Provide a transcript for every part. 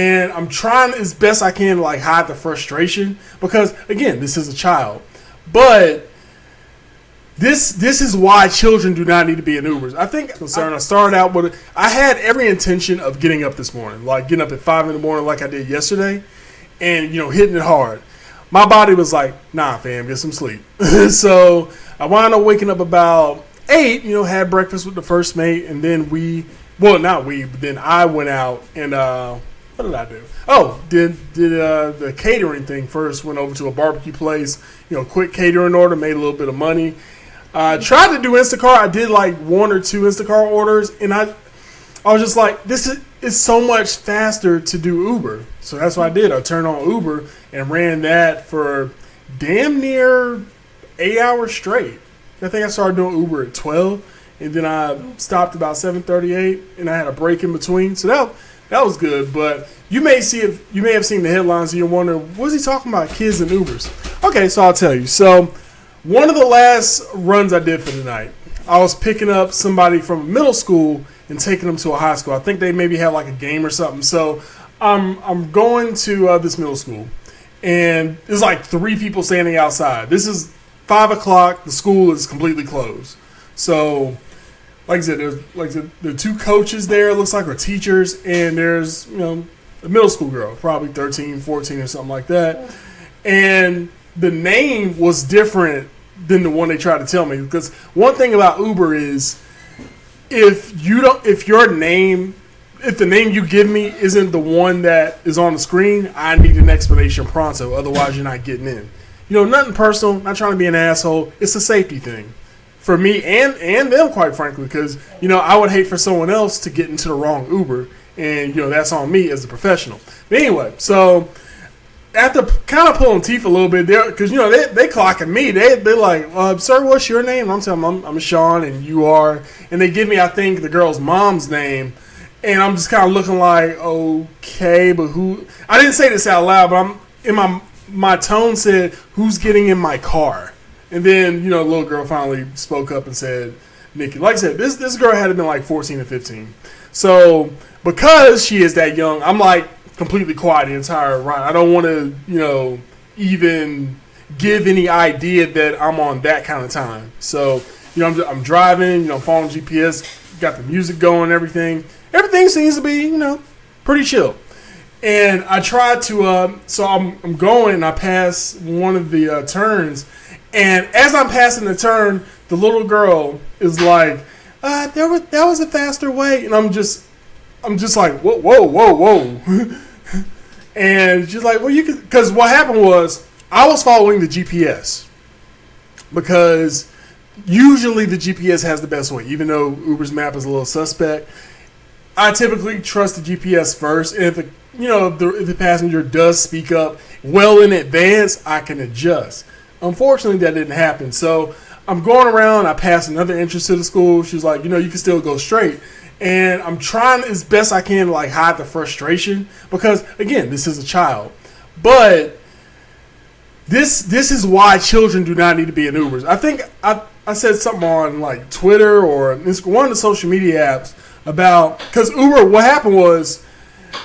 And I'm trying as best I can to like hide the frustration because again, this is a child. But this is why children do not need to be in Ubers. I think concerned. I started out with I had every intention of getting up this morning, like getting up at 5 in the morning like I did yesterday, and hitting it hard. My body was like, nah, fam, get some sleep. So I wound up waking up about 8. Had breakfast with the first mate, and then then I went out and what did I do? Oh, did the catering thing first. Went over to a barbecue place, quick catering order, made a little bit of money. Tried to do Instacart. I did like 1 or 2 Instacart orders, and I was just like, it's so much faster to do Uber. So that's what I did. I turned on Uber and ran that for damn near 8 hours straight. I think I started doing Uber at 12, and then I stopped about 7:38, and I had a break in between. So that was good. But you may have seen the headlines, and you're wondering, what is he talking about, kids and Ubers? Okay, so I'll tell you. So one of the last runs I did for the night, I was picking up somebody from middle school and taking them to a high school. I think they maybe have like a game or something. So I'm going to this middle school, and there's like 3 people standing outside. This is 5 o'clock. The school is completely closed. So, like I said, there are 2 coaches there. It looks like, or teachers, and there's a middle school girl, probably 13, 14, or something like that. And the name was different than the one they tried to tell me, because one thing about Uber is if the name you give me isn't the one that is on the screen, I need an explanation pronto. Otherwise, you're not getting in. Nothing personal. Not trying to be an asshole. It's a safety thing for me and them, quite frankly, because I would hate for someone else to get into the wrong Uber, and that's on me as a professional. But anyway, so after kind of pulling teeth a little bit there, because they clocking me. They're like, sir, what's your name? And I'm telling them I'm Sean, and you are, and they give me, I think, the girl's mom's name, and I'm just kind of looking like, okay, but who? I didn't say this out loud, but I'm in my tone said, who's getting in my car? And then the little girl finally spoke up and said, Nikki. Like I said, this girl had been like 14 or 15. So because she is that young, I'm like completely quiet the entire ride. I don't want to, even give any idea that I'm on that kind of time. So, I'm driving, following GPS, got the music going, everything. Everything seems to be, pretty chill. And I tried to, so I'm going, and I pass one of the turns. And as I'm passing the turn, the little girl is like, that was a faster way. And I'm just like, whoa. And she's like, well, you can, because what happened was I was following the GPS, because usually the GPS has the best way, even though Uber's map is a little suspect. I typically trust the GPS first, and if the passenger does speak up well in advance, I can adjust. Unfortunately, that didn't happen. So I'm going around. I pass another entrance to the school. She's like, you can still go straight. And I'm trying as best I can to like hide the frustration, because again, this is a child. But this is why children do not need to be in Ubers. I think I said something on like Twitter or one of the social media apps about, because Uber, what happened was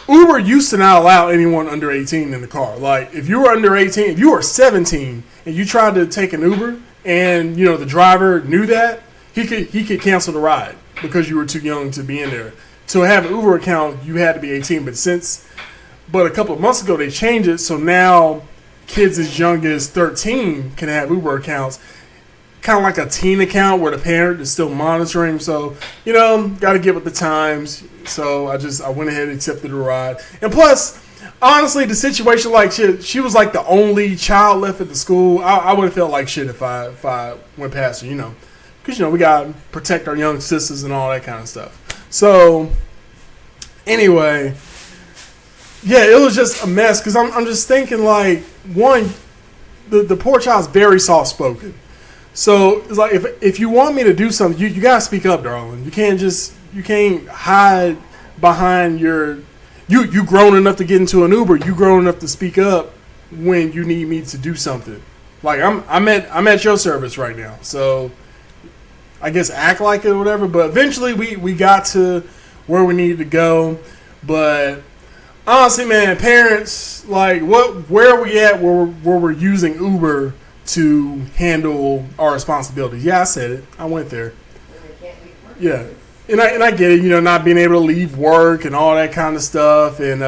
Uber used to not allow anyone under 18 in the car. Like if you were under 18, if you were 17 and you tried to take an Uber and the driver knew that, he could cancel the ride because you were too young to be in there. To have an Uber account, you had to be 18. But a couple of months ago they changed it, so now kids as young as 13 can have Uber accounts. Kind of like a teen account where the parent is still monitoring. So, got to get with the times. So I went ahead and accepted the ride. And plus, honestly, the situation, like she was like the only child left at the school. I would have felt like shit if I went past her, because we gotta protect our young sisters and all that kind of stuff. So anyway, yeah, it was just a mess, because I'm just thinking, like, one, the poor child's very soft spoken. So it's like, if you want me to do something, you gotta speak up, darling. You can't hide behind you grown enough to get into an Uber. You grown enough to speak up when you need me to do something. Like I'm at your service right now. So I guess act like it or whatever. But eventually we got to where we needed to go. But honestly, man, parents, like, where are we at where we're using Uber to handle our responsibilities? Yeah, I said it. I went there. Yeah, and I get it. You know, not being able to leave work and all that kind of stuff, and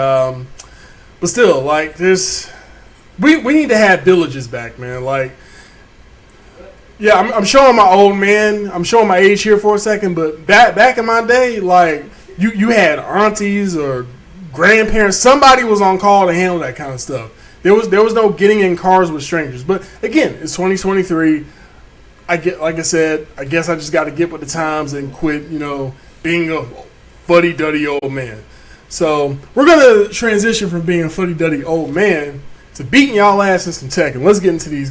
but still, like, we need to have villages back, man. Like, yeah, I'm showing my old man. I'm showing my age here for a second, but back in my day, like, you had aunties or grandparents. Somebody was on call to handle that kind of stuff. There was no getting in cars with strangers. But again, it's 2023. Like I said, I guess I just got to get with the times and quit, you know, being a fuddy-duddy old man. So we're gonna transition from being a fuddy-duddy old man to beating y'all ass in some tech, and let's get into these guys.